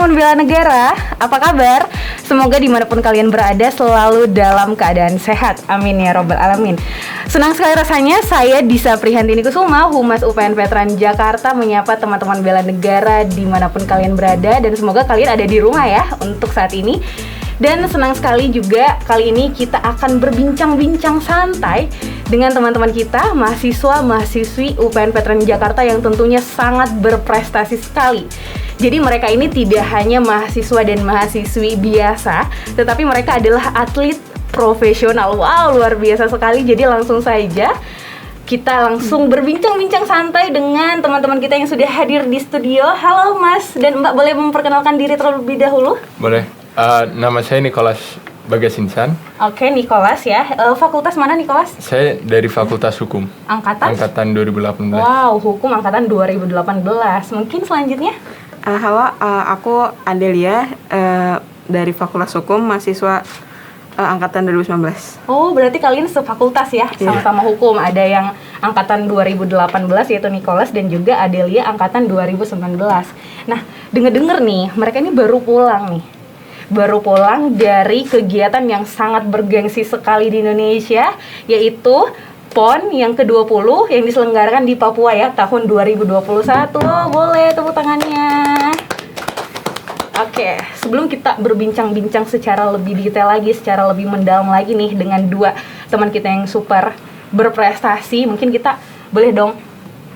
teman-teman bela negara, apa kabar? Semoga dimanapun kalian berada selalu dalam keadaan sehat. Amin ya robbal alamin. Senang sekali rasanya saya Disa Prihantini Kusuma, Humas UPN Veteran Jakarta, menyapa teman-teman bela negara dimanapun kalian berada. Dan semoga kalian ada di rumah ya untuk saat ini. Dan senang sekali juga kali ini kita akan berbincang-bincang santai dengan teman-teman kita, mahasiswa-mahasiswi UPN Veteran Jakarta yang tentunya sangat berprestasi sekali. Jadi mereka ini tidak hanya mahasiswa dan mahasiswi biasa, tetapi mereka adalah atlet profesional. Wow, luar biasa sekali. Jadi langsung saja kita langsung berbincang-bincang santai dengan teman-teman kita yang sudah hadir di studio. Halo Mas dan Mbak, boleh memperkenalkan diri terlebih dahulu? Boleh. Nama saya Nicholas Bagasinsan. Oke, Nicholas ya. Fakultas mana Nicholas? Saya dari Fakultas Hukum. Angkatan 2018. Wow, Hukum angkatan 2018. Mungkin selanjutnya? Halo, aku Adelia dari Fakultas Hukum, mahasiswa angkatan 2019. Oh, berarti kalian sefakultas ya, sama-sama hukum. Ada yang angkatan 2018 yaitu Nicholas dan juga Adelia angkatan 2019. Nah, denger-denger nih, mereka ini baru pulang dari kegiatan yang sangat bergengsi sekali di Indonesia, yaitu PON yang ke-20 yang diselenggarakan di Papua ya, tahun 2021. Boleh tepuk tangannya. Oke, sebelum kita berbincang-bincang secara lebih detail lagi, secara lebih mendalam lagi nih dengan dua teman kita yang super berprestasi, mungkin kita boleh dong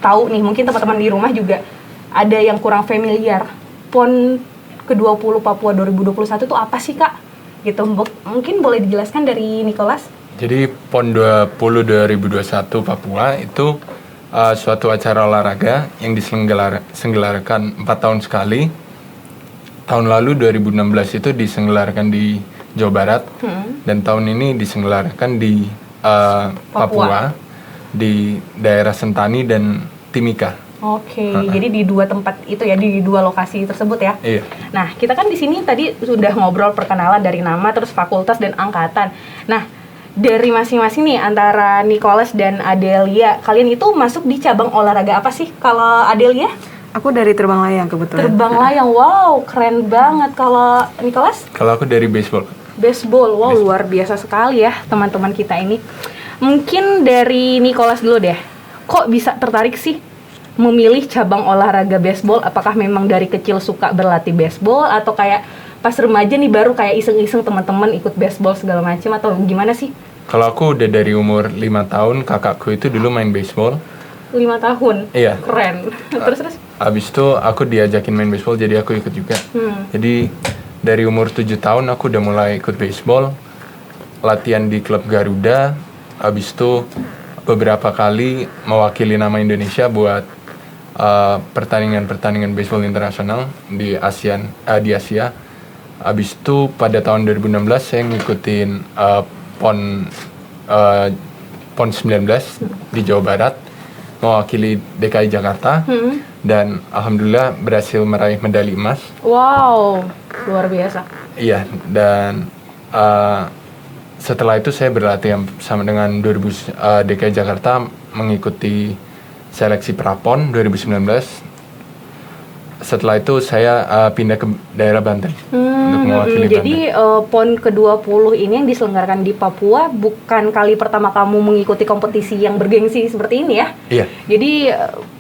tahu nih, mungkin teman-teman di rumah juga ada yang kurang familiar. PON ke-20 Papua 2021 itu apa sih Kak? Gitu, mungkin boleh dijelaskan dari Nicholas? Jadi PON 20 2021 Papua itu suatu acara olahraga yang diselenggarakan 4 tahun sekali. Tahun lalu 2016 itu diselenggarakan di Jawa Barat, dan tahun ini diselenggarakan di Papua, di daerah Sentani dan Timika. Oke, jadi di dua tempat itu ya, di dua lokasi tersebut ya. Iya. Nah, kita kan di sini tadi sudah ngobrol perkenalan dari nama, terus fakultas dan angkatan. Nah, dari masing-masing nih antara Nicholas dan Adelia, kalian itu masuk di cabang olahraga apa sih? Kalau Adelia? Aku dari terbang layang kebetulan. Terbang layang, wow, keren banget. Kalau Nicholas? Kalau aku dari baseball. Baseball, wow, luar biasa sekali ya teman-teman kita ini. Mungkin dari Nicholas dulu deh. Kok bisa tertarik sih memilih cabang olahraga baseball? Apakah memang dari kecil suka berlatih baseball, atau kayak pas remaja nih baru kayak iseng-iseng teman-teman ikut baseball segala macam, atau gimana sih? Kalau aku udah dari umur 5 tahun, kakakku itu dulu main baseball. 5 tahun? Iya. Keren. Terus? Abis itu aku diajakin main baseball, jadi aku ikut juga. Jadi dari umur 7 tahun aku udah mulai ikut baseball, latihan di klub Garuda. Abis itu beberapa kali mewakili nama Indonesia buat pertandingan baseball internasional di Asia. Abis itu pada tahun 2016 saya ngikutin PON 19 di Jawa Barat, mewakili DKI Jakarta, dan alhamdulillah berhasil meraih medali emas. Wow, luar biasa. Iya, dan setelah itu saya berlatih sama dengan DKI Jakarta, mengikuti seleksi Prapon 2019. Setelah itu saya pindah ke daerah Banten untuk mewakili Banten. Jadi PON ke-20 ini yang diselenggarakan di Papua bukan kali pertama kamu mengikuti kompetisi yang bergengsi seperti ini ya? Iya. Jadi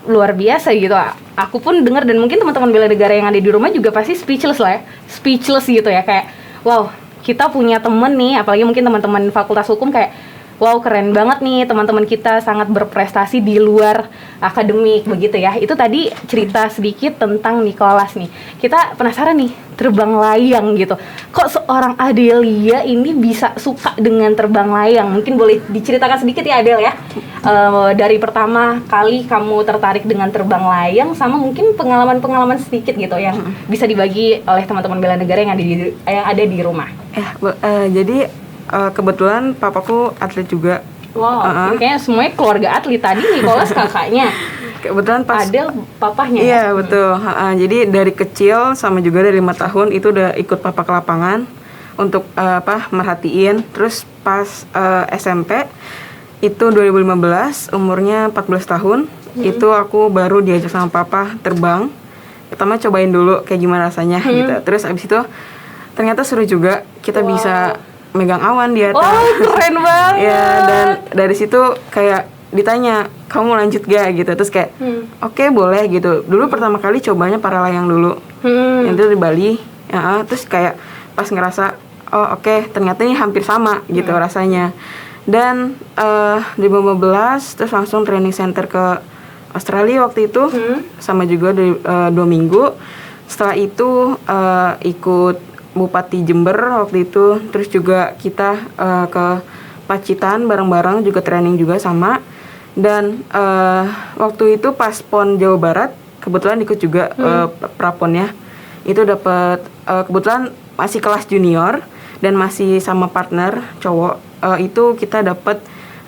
luar biasa gitu. Aku pun dengar, dan mungkin teman-teman bela negara yang ada di rumah juga pasti speechless lah ya. Speechless gitu ya, kayak wow, kita punya temen nih, apalagi mungkin teman-teman fakultas hukum, kayak wow, keren banget nih teman-teman kita, sangat berprestasi di luar akademik begitu ya. Itu tadi cerita sedikit tentang Nicholas nih. Kita penasaran nih, terbang layang gitu. Kok seorang Adelia ini bisa suka dengan terbang layang? Mungkin boleh diceritakan sedikit ya Adel ya. Dari pertama kali kamu tertarik dengan terbang layang, sama mungkin pengalaman-pengalaman sedikit gitu yang bisa dibagi oleh teman-teman bela negara yang ada di rumah. Jadi kebetulan papaku atlet juga. Wow, kayaknya semuanya keluarga atlet. Tadi Nicholas kakaknya, kebetulan pas Adel papahnya. Iya ya? Betul. Jadi dari kecil sama juga dari 5 tahun itu udah ikut papa ke lapangan untuk merhatiin. Terus pas SMP itu 2015, umurnya 14 tahun, itu aku baru diajak sama papa terbang pertama cobain dulu kayak gimana rasanya gitu. Terus abis itu ternyata seru juga, kita bisa megang awan di atas. Keren banget. Ya, dan dari situ kayak ditanya, kamu mau lanjut gak gitu. Terus kayak oke, boleh gitu. Dulu pertama kali cobanya para layang dulu, yang itu di Bali. Ya, terus kayak pas ngerasa oh oke, ternyata ini hampir sama gitu rasanya. Dan 2015 terus langsung training center ke Australia waktu itu, sama juga 2 minggu. Setelah itu ikut Bupati Jember waktu itu, terus juga kita ke Pacitan bareng-bareng juga training juga sama. Dan waktu itu pas PON Jawa Barat kebetulan ikut juga praponnya. Itu dapat kebetulan masih kelas junior dan masih sama partner cowok. Itu kita dapat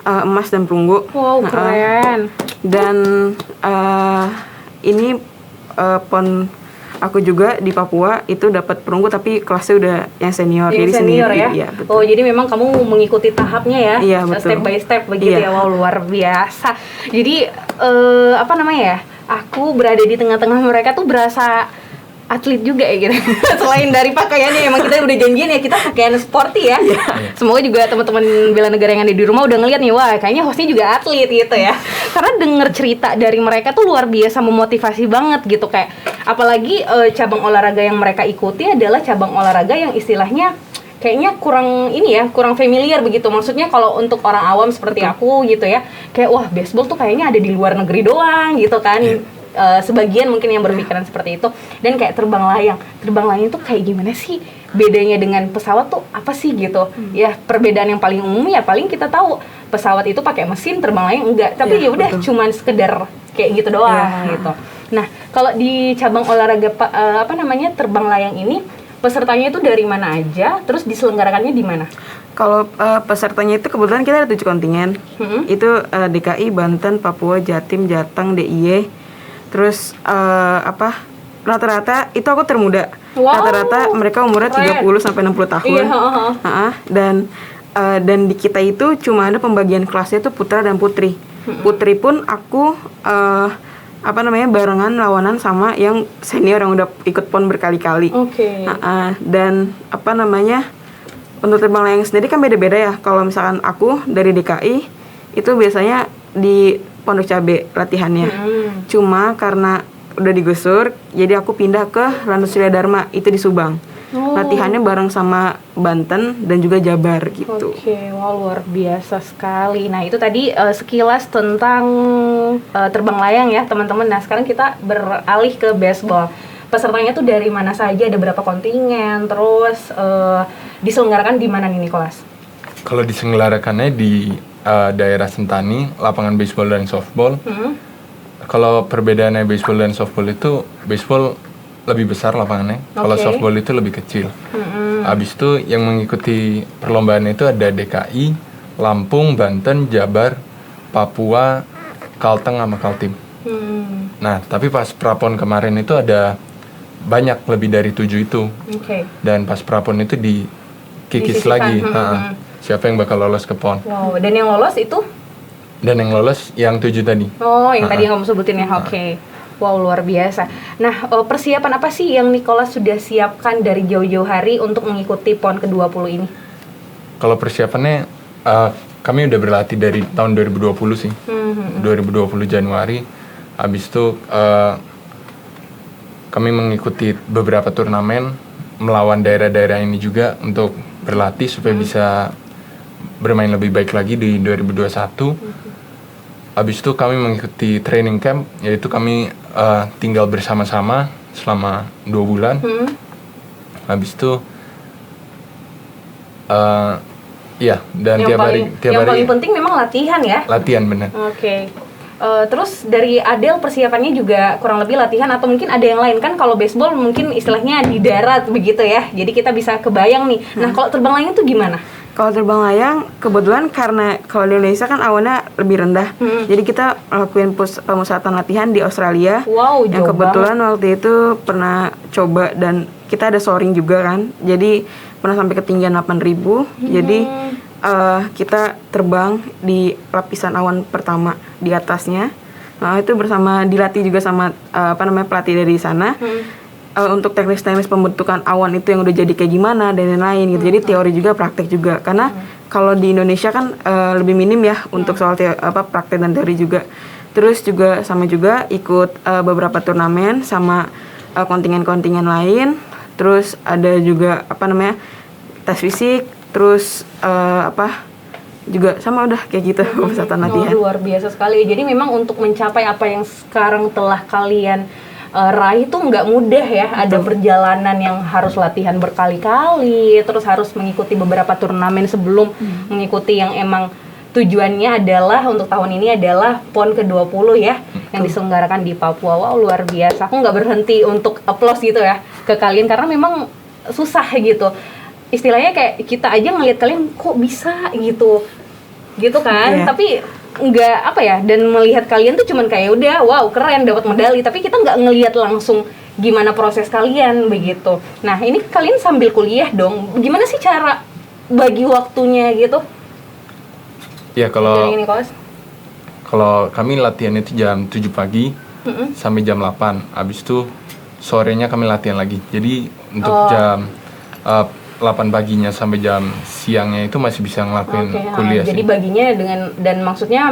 emas dan perunggu. Wow, keren. Dan ini PON aku juga di Papua itu dapat perunggu, tapi kelasnya udah yang senior. Jadi senior ya? Iya, betul. Oh, jadi memang kamu mengikuti tahapnya ya? Iya, betul. Step by step begitu Iya. ya? Wow, luar biasa. Jadi, apa namanya ya? Aku berada di tengah-tengah mereka tuh berasa atlet juga ya gitu. Selain dari pakaiannya, emang kita udah janjian ya kita pakaian sporty ya. Semoga juga teman-teman bela negara yang ada di rumah udah ngeliat nih, wah kayaknya hostnya juga atlet gitu ya. Karena denger cerita dari mereka tuh luar biasa memotivasi banget gitu, kayak apalagi cabang olahraga yang mereka ikuti adalah cabang olahraga yang istilahnya kayaknya kurang ini ya, kurang familiar begitu. Maksudnya kalau untuk orang awam seperti aku gitu ya, kayak wah baseball tuh kayaknya ada di luar negeri doang gitu kan. Sebagian mungkin yang berpikiran seperti itu. Dan kayak terbang layang tuh kayak gimana sih bedanya dengan pesawat tuh apa sih gitu. Ya perbedaan yang paling umum ya paling kita tahu pesawat itu pakai mesin, terbang layang enggak, tapi ya udah cuman sekedar kayak gitu doang gitu. Nah kalau di cabang olahraga terbang layang ini pesertanya itu dari mana aja, terus diselenggarakannya di mana? Kalau pesertanya itu kebetulan kita ada 7 kontingen. Itu DKI, Banten, Papua, Jatim, Jateng, DIY. Terus rata-rata itu aku termuda. Wow. Rata-rata mereka umurnya 30 sampai 60 tahun. Iya, Dan di kita itu cuma ada pembagian kelasnya itu putra dan putri. Putri pun aku barengan lawanan sama yang senior yang udah ikut PON berkali-kali. Oke. Dan untuk terbang layang sendiri kan beda-beda ya. Kalau misalkan aku dari DKI itu biasanya di Pondok Cabe latihannya. Cuma karena udah digusur, jadi aku pindah ke Lanut Surya Dharma, itu di Subang. Latihannya bareng sama Banten dan juga Jabar gitu. Oke, wah luar biasa sekali. Nah itu tadi sekilas tentang terbang layang ya teman-teman. Nah sekarang kita beralih ke baseball. Pesertanya tuh dari mana saja, ada berapa kontingen, terus diselenggarakan di mana nih Nicholas? Kalau diselenggarakannya di daerah Sentani, lapangan baseball dan softball. Kalau perbedaannya baseball dan softball itu, baseball lebih besar lapangannya, kalau softball itu lebih kecil. Habis itu yang mengikuti perlombaan itu ada DKI, Lampung, Banten, Jabar, Papua, Kalteng sama Kaltim. Nah, tapi pas prapon kemarin itu ada banyak, lebih dari 7 itu. Dan pas prapon itu dikikis lagi. Siapa yang bakal lolos ke PON. Wow, dan yang lolos itu? Dan yang lolos yang 7 tadi. Oh, yang tadi yang kamu sebutin ya, oke. Wow, luar biasa. Nah, persiapan apa sih yang Nicholas sudah siapkan dari jauh-jauh hari untuk mengikuti PON ke-20 ini? Kalau persiapannya, kami udah berlatih dari tahun 2020 sih. 2020 Januari. Habis itu kami mengikuti beberapa turnamen, melawan daerah-daerah ini juga untuk berlatih supaya bisa bermain lebih baik lagi di 2021. Habis itu kami mengikuti training camp, yaitu kami tinggal bersama-sama selama 2 bulan. Habis itu dan tiap hari yang paling penting memang latihan ya. Latihan, benar. Oke. Terus dari Adel persiapannya juga kurang lebih latihan atau mungkin ada yang lain, kan kalau baseball mungkin istilahnya di darat begitu ya, jadi kita bisa kebayang nih. Nah kalau terbang layang itu gimana? Kalau terbang layang kebetulan karena kalau di Indonesia kan awannya lebih rendah, jadi kita lakuin pemusatan latihan di Australia. Wow, yang kebetulan waktu itu pernah coba dan kita ada soaring juga kan, jadi pernah sampai ketinggian 8.000. Jadi kita terbang di lapisan awan pertama di atasnya, Itu bersama dilatih juga sama pelatih dari sana. Untuk teknis-teknis pembentukan awan itu yang udah jadi kayak gimana dan lain-lain gitu. Jadi teori juga, praktek juga. Karena kalau di Indonesia kan lebih minim ya untuk soal praktek dan teori juga. Terus juga sama juga ikut beberapa turnamen sama kontingen-kontingen lain. Terus ada juga tes fisik. Terus juga sama udah kayak gitu pemusatan latihan. Luar biasa sekali. Jadi memang untuk mencapai apa yang sekarang telah kalian raih itu nggak mudah ya. Ada perjalanan yang harus latihan berkali-kali, terus harus mengikuti beberapa turnamen sebelum mengikuti yang emang tujuannya adalah untuk tahun ini adalah PON ke-20 ya, yang diselenggarakan di Papua. Wow, luar biasa. Aku nggak berhenti untuk applause gitu ya ke kalian karena memang susah gitu. Istilahnya kayak kita aja ngelihat kalian kok bisa gitu kan, tapi nggak dan melihat kalian tuh cuman kayak udah wow keren dapat medali, tapi kita nggak ngelihat langsung gimana proses kalian begitu. Nah ini kalian sambil kuliah dong, gimana sih cara bagi waktunya gitu? Ya kalau kami latihan itu jam 7 pagi sampai jam 8, habis itu sorenya kami latihan lagi. Jadi untuk jam 8 paginya sampai jam siangnya itu masih bisa ngelakuin kuliah. Jadi baginya dan maksudnya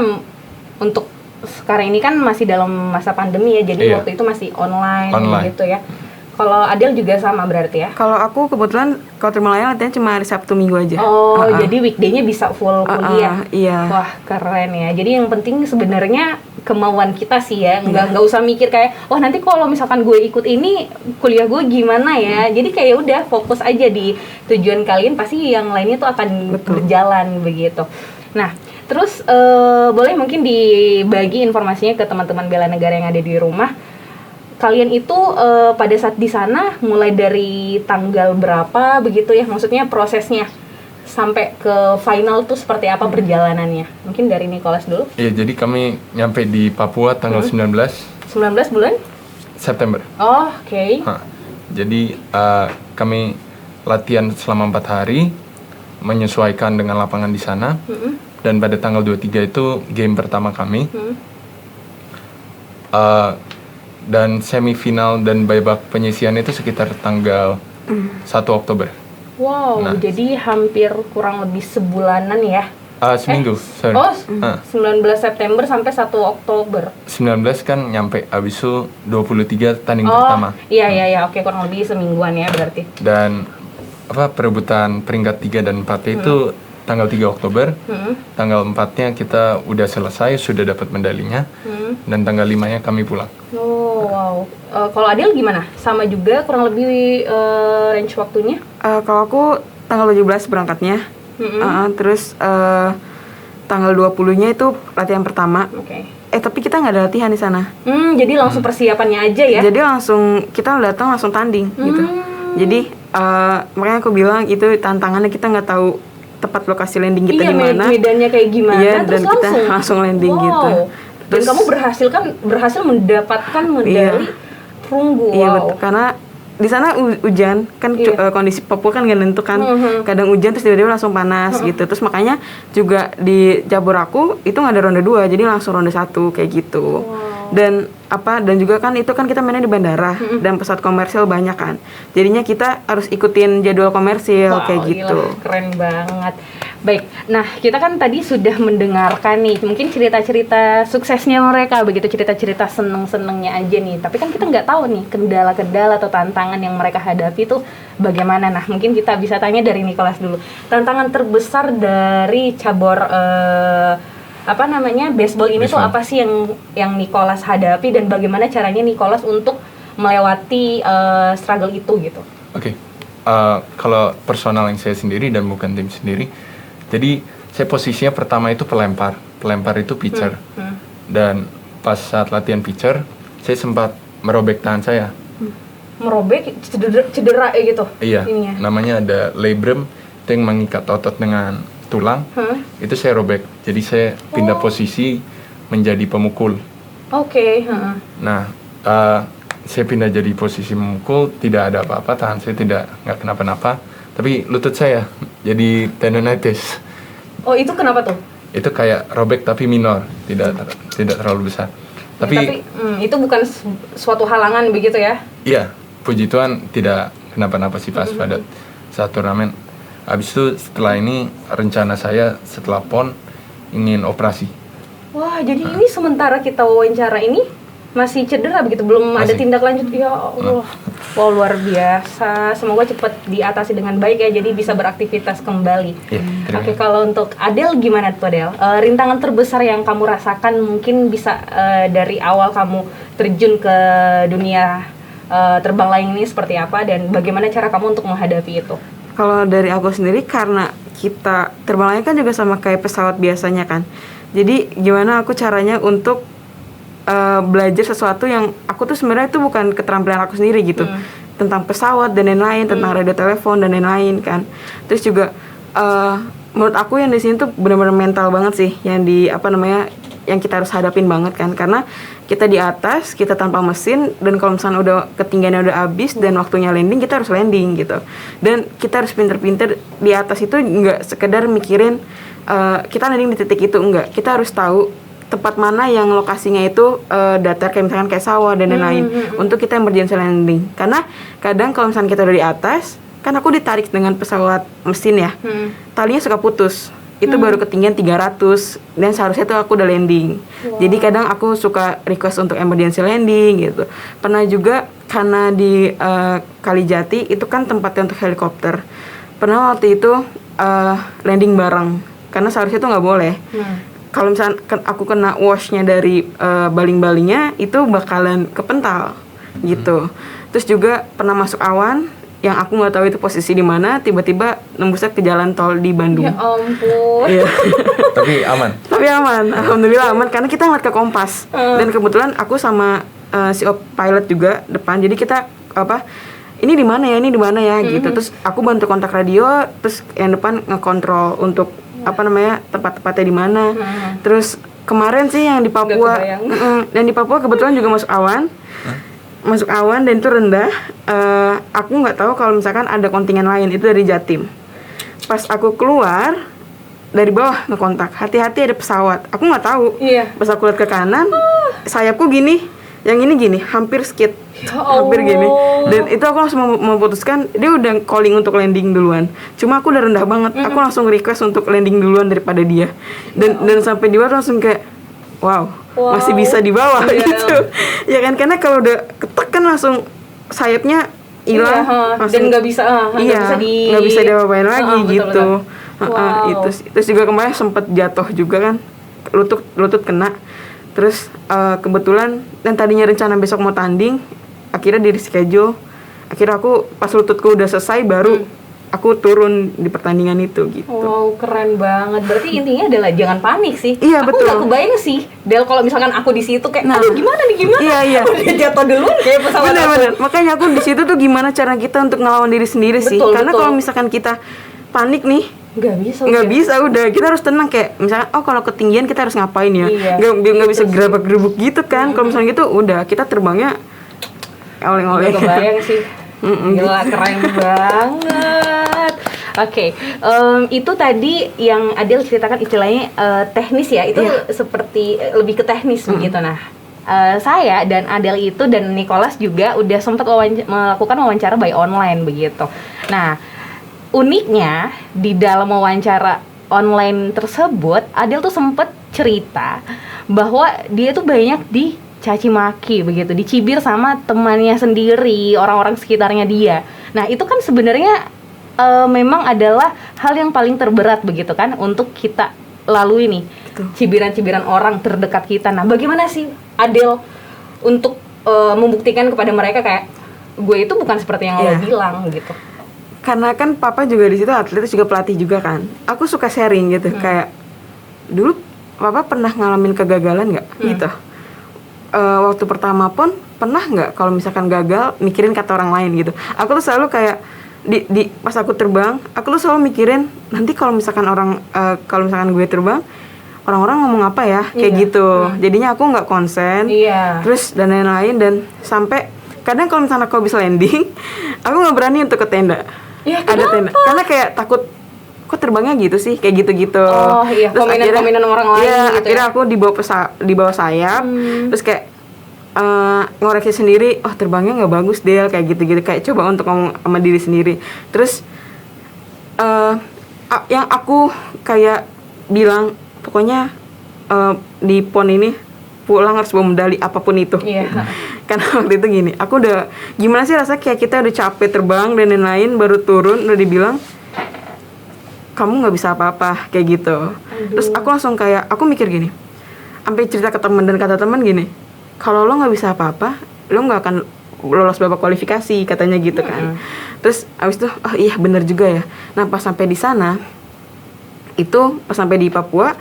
untuk sekarang ini kan masih dalam masa pandemi ya, jadi waktu itu masih online gitu ya. Kalau Adel juga sama berarti ya? Kalau aku kebetulan kalau terima layang latihan cuma hari Sabtu Minggu aja. Jadi weekday-nya bisa full kuliah. Iya. Wah keren ya. Jadi yang penting sebenarnya kemauan kita sih ya, nggak usah mikir kayak wah nanti kalau misalkan gue ikut ini kuliah gue gimana ya. Jadi kayak udah fokus aja di tujuan kalian, pasti yang lainnya tuh akan berjalan begitu. Nah terus boleh mungkin dibagi informasinya ke teman-teman bela negara yang ada di rumah. Kalian itu pada saat di sana mulai dari tanggal berapa begitu ya, maksudnya prosesnya sampai ke final tuh seperti apa perjalanannya? Mungkin dari Nicholas dulu. Iya, jadi kami nyampe di Papua tanggal 19 bulan? September. Oke. Jadi kami latihan selama 4 hari, menyesuaikan dengan lapangan di sana. Dan pada tanggal 23 itu game pertama kami. Dan semifinal dan babak penyisian itu sekitar tanggal 1 Oktober. Wow, jadi hampir kurang lebih sebulanan ya? Seminggu, sorry. 19 September sampai 1 Oktober. 19 kan nyampe, abis itu 23 tanding pertama. Iya, oke, kurang lebih semingguan ya berarti. Dan perebutan peringkat 3 dan 4 itu tanggal 3 Oktober. Tanggal 4-nya kita udah selesai, sudah dapat medalinya. Dan tanggal 5-nya kami pulang. Wow. Kalau Adel gimana? Sama juga kurang lebih range waktunya? Kalau aku tanggal 17 berangkatnya. Terus tanggal 20-nya itu latihan pertama. Tapi kita nggak ada latihan di sana. Jadi langsung persiapannya aja ya? Jadi kita datang langsung tanding gitu. Jadi makanya aku bilang itu tantangannya, kita nggak tahu tepat lokasi landing kita di mana. Medannya kayak gimana, terus dan kita langsung landing gitu. Terus, dan kamu berhasil mendapatkan medali perunggu. Iya, betul. Karena di sana hujan kan, kondisi Papua kan nggak nentu kan. Kadang hujan terus tiba-tiba langsung panas gitu. Terus makanya juga di cabur aku itu nggak ada ronde 2, jadi langsung ronde 1 kayak gitu. Dan juga kan itu kan kita mainnya di bandara dan pesawat komersil banyak kan. Jadinya kita harus ikutin jadwal komersil kayak gitu. Gila, keren banget. Baik, nah kita kan tadi sudah mendengarkan nih mungkin cerita-cerita suksesnya mereka, begitu cerita-cerita seneng-senengnya aja nih. Tapi kan kita nggak tahu nih kendala-kendala atau tantangan yang mereka hadapi itu bagaimana. Nah mungkin kita bisa tanya dari Nicholas dulu. Tantangan terbesar dari cabur baseball ini tuh apa sih yang Nicholas hadapi dan bagaimana caranya Nicholas untuk melewati struggle itu gitu? Oke. Kalau personal yang saya sendiri dan bukan tim sendiri, jadi saya posisinya pertama itu pelempar itu pitcher. Dan pas saat latihan pitcher, saya sempat merobek tangan saya. Merobek, cedera gitu? Iya, namanya ada labrum, itu yang mengikat otot dengan tulang. Itu saya robek, jadi saya pindah posisi menjadi pemukul. Nah, saya pindah jadi posisi memukul, tidak ada apa-apa, tangan saya nggak kenapa-napa, tapi lutut saya jadi tendonitis. Oh, itu kenapa tuh? Itu kayak robek tapi minor, tidak terlalu besar. Tapi itu bukan suatu halangan begitu ya? iya, puji Tuhan tidak kenapa-napa sih pas pada saat turnamen. Habis itu setelah ini rencana saya setelah PON ingin operasi. Wah, jadi ini sementara kita wawancara ini masih cedera begitu, belum ada Masih. tindak lanjut. Ya Allah. Wah, luar biasa. Semoga cepat diatasi dengan baik ya, jadi bisa beraktivitas kembali. Iya, terima Oke, kasih. kalau untuk Adel gimana tuh Adel? Rintangan terbesar yang kamu rasakan mungkin bisa dari awal kamu terjun ke dunia terbang layang ini seperti apa, dan bagaimana cara kamu untuk menghadapi itu? Kalau dari aku sendiri, karena kita terbang layang kan juga sama kayak pesawat biasanya kan. Jadi gimana aku caranya untuk belajar sesuatu yang aku tuh sebenarnya itu bukan keterampilan aku sendiri gitu, tentang pesawat dan lain-lain, tentang radio telepon dan lain-lain kan. Terus juga menurut aku yang di sini tuh benar-benar mental banget sih, yang yang kita harus hadapin banget kan, karena kita di atas, kita tanpa mesin, dan kalau misalnya udah ketinggiannya udah habis dan waktunya landing, kita harus landing gitu. Dan kita harus pinter-pinter di atas itu, nggak sekedar mikirin kita landing di titik itu, enggak. Kita harus tahu tempat mana yang lokasinya itu datar, kayak misalkan kayak sawah dan lain-lain, untuk kita emergency landing. Karena kadang kalau misalkan kita udah di atas, kan aku ditarik dengan pesawat mesin ya, talinya suka putus. Itu baru ketinggian 300 dan seharusnya tuh aku udah landing. Jadi kadang aku suka request untuk emergency landing gitu. Pernah juga karena di Kalijati itu kan tempatnya untuk helikopter. Pernah waktu itu landing bareng, karena seharusnya tuh nggak boleh. Kalau misalnya aku kena washnya dari baling-balingnya, itu bakalan kepental gitu. Terus juga pernah masuk awan yang aku nggak tahu itu posisi di mana, tiba-tiba nembusnya ke jalan tol di Bandung. Ya ampun. Iya. Tapi aman. Tapi aman, alhamdulillah aman, karena kita ngeliat ke kompas. Dan kebetulan aku sama si pilot juga depan, jadi kita ini di mana ya gitu. Terus aku bantu kontak radio, terus yang depan ngekontrol untuk tempat-tempatnya di mana. Terus kemarin sih yang di Papua, dan di Papua kebetulan juga masuk awan dan itu rendah. Aku nggak tahu kalau misalkan ada kontingen lain, itu dari Jatim. Pas aku keluar dari bawah ngekontak, hati-hati ada pesawat. Aku nggak tahu. Iya. Pas aku lihat ke kanan, sayapku gini, yang ini gini, hampir skid, hampir gini. Dan itu aku langsung memutuskan, dia udah calling untuk landing duluan. Cuma aku udah rendah banget, aku langsung request untuk landing duluan daripada dia. Dan sampai di bawah langsung kayak, wow, masih bisa di bawah gitu. Ya kan, karena kalau udah ketekan langsung sayapnya hilang, dan nggak bisa, nggak bisa diapa-apain lagi gitu. Wow. Terus juga kemarin sempet jatuh juga kan, lutut kena. Terus kebetulan dan tadinya rencana besok mau tanding, akhirnya di reschedule. Akhirnya aku pas lututku udah selesai baru aku turun di pertandingan itu gitu. Wow, keren banget. Berarti intinya adalah jangan panik sih. Iya, aku betul. nggak kebayang sih, Del, kalau misalkan aku di situ kayak, aduh gimana nih. Iya. Udah jatuh duluan kayak pesawat aku. Bener. Makanya aku di situ tuh gimana cara kita untuk ngelawan diri sendiri sih. Karena kalau misalkan kita panik nih, nggak bisa, udah kita harus tenang, kayak misalnya kalau ketinggian kita harus ngapain ya, nggak bisa gerabak-gerubuk gitu kan. Kalau misalnya gitu udah kita terbangnya oleng-oleng. Kebayang sih. Gila, keren banget. Oke, itu tadi yang Adel ceritakan istilahnya teknis ya, itu seperti lebih ke teknis begitu. Nah, saya dan Adel itu dan Nicholas juga udah sempat melakukan wawancara by online begitu. Nah, uniknya di dalam wawancara online tersebut, Adel tuh sempet cerita bahwa dia tuh banyak dicaci maki begitu, dicibir sama temannya sendiri, orang-orang sekitarnya dia. Nah, itu kan sebenarnya memang adalah hal yang paling terberat begitu kan untuk kita lalui nih. Cibiran-cibiran orang terdekat kita. Nah, bagaimana sih Adel untuk membuktikan kepada mereka kayak gue itu bukan seperti yang lo bilang gitu? Karena kan papa juga di situ atlet, juga pelatih juga kan. Aku suka sharing gitu, kayak dulu papa pernah ngalamin kegagalan nggak gitu. Waktu pertama pun pernah nggak kalau misalkan gagal mikirin kata orang lain gitu. Aku tuh selalu kayak di pas aku terbang, aku tuh selalu mikirin nanti kalau misalkan kalau misalkan gue terbang, orang-orang ngomong apa ya, kayak gitu. Jadinya aku nggak konsen. Terus dan lain-lain, dan sampai kadang kalau misalnya aku habis landing, aku nggak berani untuk ke tenda. Ada tenda, karena kayak takut kok terbangnya gitu sih, kayak gitu-gitu. Oh iya, Terus komenan-komenan orang lain iya, gitu akhirnya aku di bawah sayap, terus kayak ngoreksi sendiri, oh terbangnya nggak bagus Del, kayak gitu-gitu, kayak coba untuk ngomong sama diri sendiri. Terus yang aku kayak bilang, pokoknya di PON ini pulang harus bawa medali apapun itu. Iya. Karena waktu itu gini, aku udah gimana sih rasanya, kayak kita udah capek terbang dan lain-lain, baru turun udah dibilang kamu nggak bisa apa-apa kayak gitu. Terus aku langsung kayak, aku mikir gini, sampai cerita ke teman dan kata teman gini, kalau lo nggak bisa apa-apa, lo nggak akan lolos babak kualifikasi katanya gitu kan. Terus abis itu, oh iya bener juga ya. Nah pas sampai di sana, pas sampai di Papua,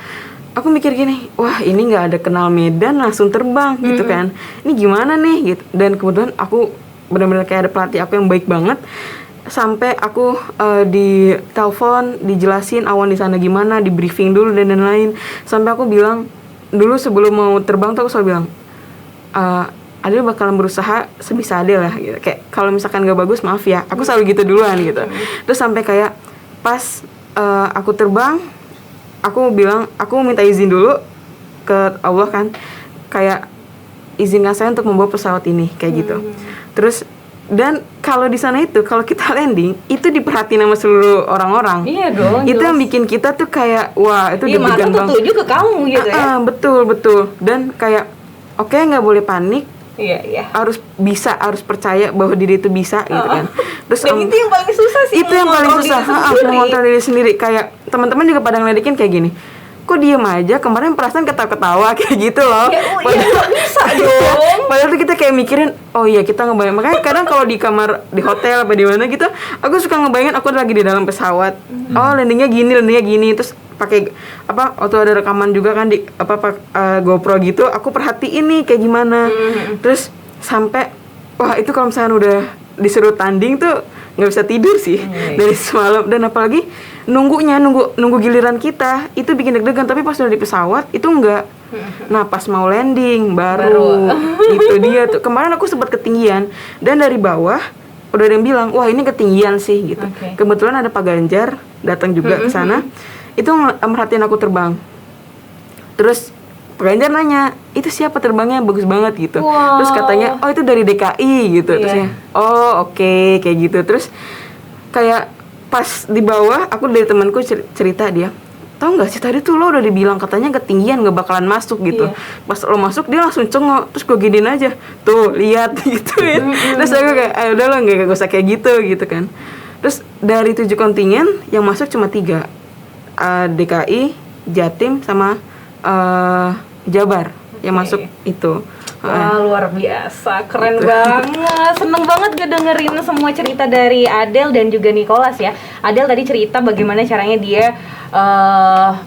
aku mikir gini, wah ini nggak ada kenal medan langsung terbang gitu kan. Ini gimana nih gitu. Dan kebetulan aku benar-benar kayak ada pelatih aku yang baik banget. Sampai aku di telepon dijelasin awan di sana gimana, di briefing dulu dan lain-lain. Sampai aku bilang dulu sebelum mau terbang tuh aku selalu bilang, Adel bakalan berusaha sebisa Adel lah gitu. Kayak kalau misalkan gak bagus maaf ya, aku selalu gitu duluan gitu. Terus sampai kayak pas aku terbang, aku bilang aku minta izin dulu ke Allah kan, kayak izinkan saya untuk membawa pesawat ini kayak gitu. Terus dan kalau di sana itu kalau kita landing itu diperhatiin sama seluruh orang-orang. Iya dong. Itu yang bikin kita tuh kayak wah itu deg-degan banget. Tertuju ke kamu gitu ya. Betul. Dan kayak oke, nggak boleh panik. Iya. Harus percaya bahwa diri itu bisa gitu kan. Terus dan itu yang paling susah sih. Itu yang paling susah, mengontrol diri sendiri. Kayak teman-teman juga pada ngeledekin kayak gini. Kok diem aja, kemarin perasaan ketawa-ketawa kayak gitu loh. Padahal bisa dong. Padahal tuh kita kayak mikirin, oh iya kita ngebayang. Makanya kadang kalau di kamar, di hotel apa di mana gitu, aku suka ngebayangin aku lagi di dalam pesawat. Oh landingnya gini. Terus pakai waktu ada rekaman juga kan di GoPro gitu, aku perhatiin nih kayak gimana. Terus sampai wah itu kalau misalnya udah disuruh tanding tuh nggak bisa tidur sih dari semalam. Dan apalagi nunggu giliran kita itu bikin deg-degan. Tapi pas udah di pesawat itu enggak. Nah pas mau landing baru. Itu dia tuh, kemarin aku sempat ketinggian dan dari bawah udah ada yang bilang wah ini ketinggian sih gitu. Kebetulan ada Pak Ganjar datang juga ke sana, itu merhatiin aku terbang. Terus Pak Ganjar nanya, itu siapa terbangnya bagus banget gitu. Terus katanya, oh itu dari DKI gitu. Terus ya, oh oke, kayak gitu. Terus kayak pas di bawah, aku dari temanku cerita dia, tau nggak sih tadi tuh lo udah dibilang katanya ketinggian nggak bakalan masuk gitu. Pas lo masuk dia langsung cengok, terus gue giniin aja, tuh lihat gituin. Terus aku kayak, udah lo nggak usah kayak gitu kan. Terus dari 7 kontingen yang masuk cuma 3, DKI, Jatim sama Jabar yang masuk itu. Wah luar biasa, keren banget. Seneng banget gue dengerin semua cerita dari Adel dan juga Nicholas ya. Adel tadi cerita bagaimana caranya dia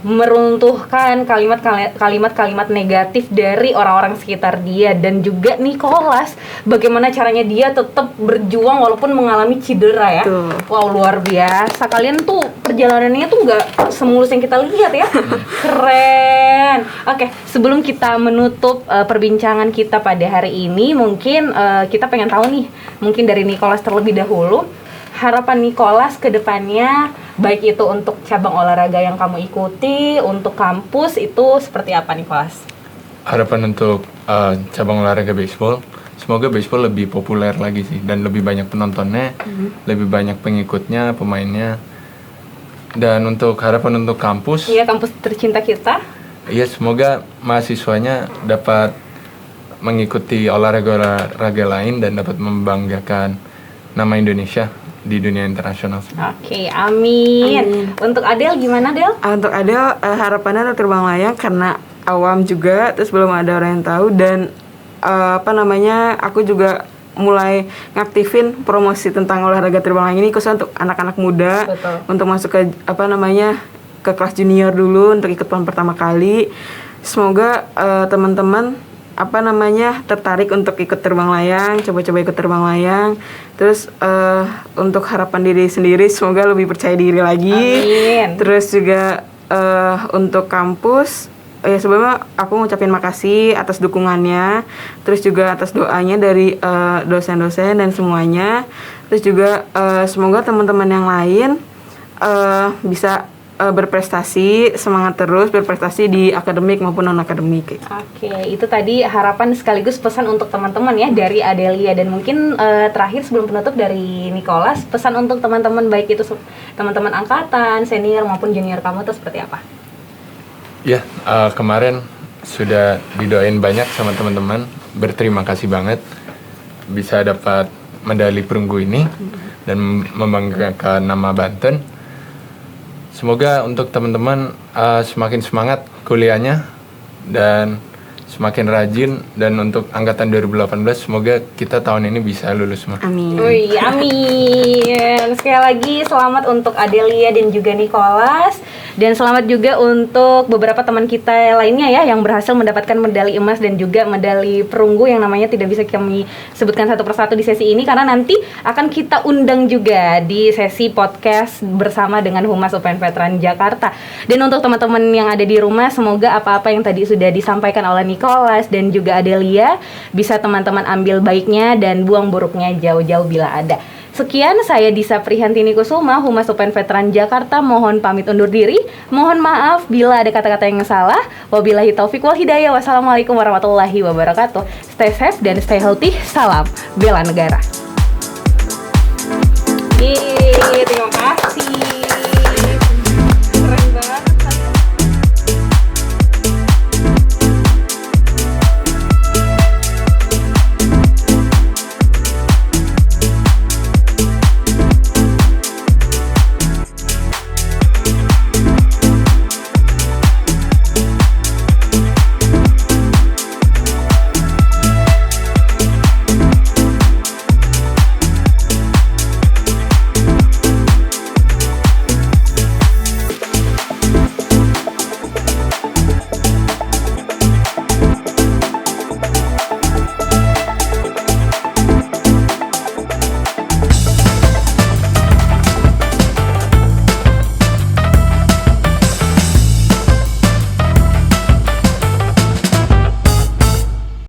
meruntuhkan kalimat-kalimat negatif dari orang-orang sekitar dia. Dan juga Nicholas bagaimana caranya dia tetap berjuang walaupun mengalami cedera ya. Wow luar biasa, kalian tuh perjalanannya tuh nggak semulus yang kita lihat ya. Keren. Oke, sebelum kita menutup perbincangan kita pada hari ini, mungkin kita pengen tahu nih, mungkin dari Nicholas terlebih dahulu, harapan Nicholas ke depannya, baik itu untuk cabang olahraga yang kamu ikuti, untuk kampus, itu seperti apa Nicholas? Harapan untuk cabang olahraga baseball, semoga baseball lebih populer lagi sih, dan lebih banyak penontonnya, lebih banyak pengikutnya, pemainnya. Dan untuk harapan untuk kampus, iya, kampus tercinta kita, iya, semoga mahasiswanya dapat mengikuti olahraga lain dan dapat membanggakan nama Indonesia di dunia internasional. Oke, amin. Untuk Adel gimana, Del? Untuk Adel harapannya untuk terbang layang karena awam juga, terus belum ada orang yang tahu. Dan aku juga mulai ngaktifin promosi tentang olahraga terbang layang ini khususnya untuk anak-anak muda. Betul. Untuk masuk ke ke kelas junior dulu untuk ikut PON pertama kali. Semoga teman-teman tertarik untuk ikut terbang layang, coba-coba ikut terbang layang. Terus untuk harapan diri sendiri semoga lebih percaya diri lagi. Amin. Terus juga untuk kampus, ya sebelumnya aku ngucapin makasih atas dukungannya, terus juga atas doanya dari dosen-dosen dan semuanya. Terus juga semoga teman-teman yang lain bisa berprestasi, semangat terus berprestasi di akademik maupun non akademik. Oke, itu tadi harapan sekaligus pesan untuk teman-teman ya dari Adelia, dan mungkin terakhir sebelum penutup dari Nicholas, pesan untuk teman-teman baik itu teman-teman angkatan, senior maupun junior kamu itu seperti apa? Ya, kemarin sudah didoain banyak sama teman-teman, berterima kasih banget bisa dapat medali perunggu ini dan membanggakan nama Banten. Semoga untuk teman-teman semakin semangat kuliahnya dan semakin rajin, dan untuk angkatan 2018 semoga kita tahun ini bisa lulus semua. Amin. Wih, amin. Sekali lagi selamat untuk Adelia dan juga Nicholas, dan selamat juga untuk beberapa teman kita lainnya ya yang berhasil mendapatkan medali emas dan juga medali perunggu yang namanya tidak bisa kami sebutkan satu persatu di sesi ini karena nanti akan kita undang juga di sesi podcast bersama dengan Humas UPN Veteran Jakarta. Dan untuk teman-teman yang ada di rumah, semoga apa-apa yang tadi sudah disampaikan oleh Nicholas dan juga Adelia bisa teman-teman ambil baiknya dan buang buruknya jauh-jauh bila ada. Sekian, saya Disa Prihantini Kusuma, Humas UPN Veteran Jakarta, mohon pamit undur diri. Mohon maaf bila ada kata-kata yang salah. Wabillahi taufik wal hidayah. Wassalamualaikum warahmatullahi wabarakatuh. Stay safe dan stay healthy. Salam bela negara. Terima kasih.